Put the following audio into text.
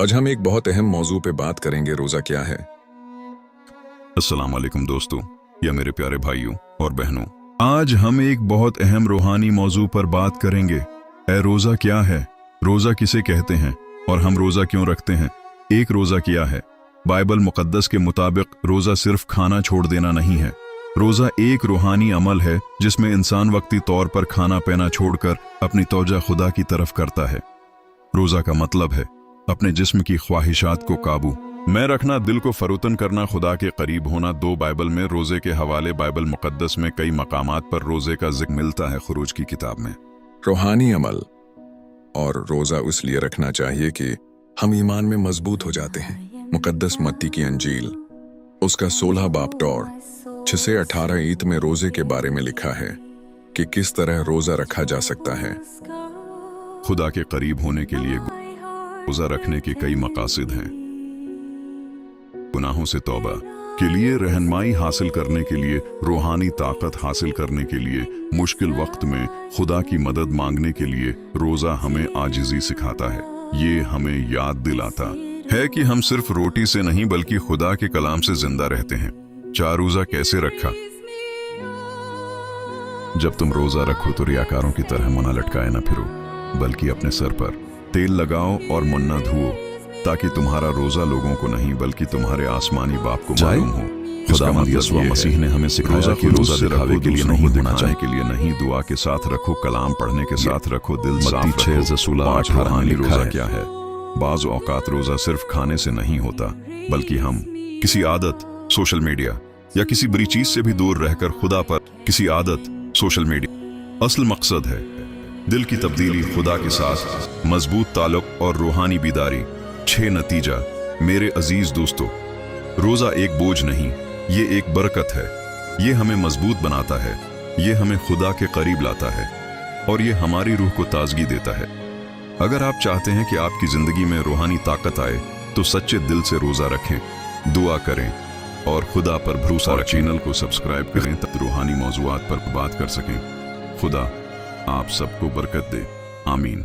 आज हम एक बहुत अहम मौजू पे बात करेंगे, रोजा क्या है। अस्सलाम वालेकुम दोस्तों या मेरे प्यारे भाइयों और बहनों, आज हम एक बहुत अहम रूहानी मौजू पर बात करेंगे। रोजा क्या है, रोजा किसे कहते हैं और हम रोजा क्यों रखते हैं। एक रोजा क्या है। बाइबल मुकद्दस के मुताबिक रोजा सिर्फ खाना छोड़ देना नहीं है। रोजा एक रूहानी अमल है जिसमें इंसान वक्ती तौर पर खाना पीना छोड़कर अपनी तवज्जो खुदा की तरफ करता है। रोजा का मतलब है अपने जिस्म की ख्वाहिशात को काबू में रखना, दिल को फरोतन करना, खुदा के करीब होना। दो बाइबल में रोजे के हवाले बाइबल मुकद्दस में कई मकामात पर रोजे का जिक्र मिलता है। खुरूज की किताब में रूहानी अमल और रोजा इसलिए रखना चाहिए कि हम ईमान में मजबूत हो जाते हैं। मुकद्दस मत्ती की अंजील उसका 16 बाब टौर 6 से 18 ईत में रोजे के बारे में लिखा है कि किस तरह रोजा रखा जा सकता है। खुदा के करीब होने के लिए रोजा रखने के कई मकासद हैं। गुनाहों से तौबा के लिए, रहनुमाई हासिल करने के लिए, रूहानी ताकत हासिल करने के लिए, मुश्किल वक्त में खुदा की मदद मांगने के लिए। रोजा हमें आजिज़ी सिखाता है। ये हमें याद दिलाता है कि हम सिर्फ रोटी से नहीं बल्कि खुदा के कलाम से जिंदा रहते हैं। 4 रोजा कैसे रखा। जब तुम रोजा रखो तो रियाकारों की तरह मुन्ना लटकाए ना फिरो, बल्कि अपने सर पर तेल लगाओ और मुन्ना धुओ, ताकि तुम्हारा रोजा लोगों को नहीं बल्कि तुम्हारे आसमानी बाप को मालूम हो। खुदावंद यीशु मसीह ने हमें सिखाया कि रोजा दिखावे के लिए नहीं होना चाहिए, के लिए नहीं, दुआ के साथ रखो, कलाम पढ़ने के साथ रखो, दिल साफ रखो। रूहानी रोजा क्या है। बाज औकात रोजा सिर्फ खाने से नहीं होता, बल्कि हम किसी आदत, सोशल मीडिया या किसी बुरी चीज से भी दूर रहकर खुदा पर किसी आदत, सोशल मीडिया असल मकसद है दिल की तब्दीली, खुदा के साथ मजबूत ताल्लुक और रूहानी बीदारी। 6 नतीजा। मेरे अजीज दोस्तों, रोजा एक बोझ नहीं, ये एक बरकत है। ये हमें मजबूत बनाता है, ये हमें खुदा के करीब लाता है और ये हमारी रूह को ताजगी देता है। अगर आप चाहते हैं कि आपकी जिंदगी में रूहानी ताकत आए तो सच्चे दिल से रोजा रखें, दुआ करें और खुदा पर भरोसा रखें। चैनल को सब्सक्राइब करें तब रूहानी मौजूआत पर बात कर सकें। खुदा आप सबको बरकत दे। आमीन।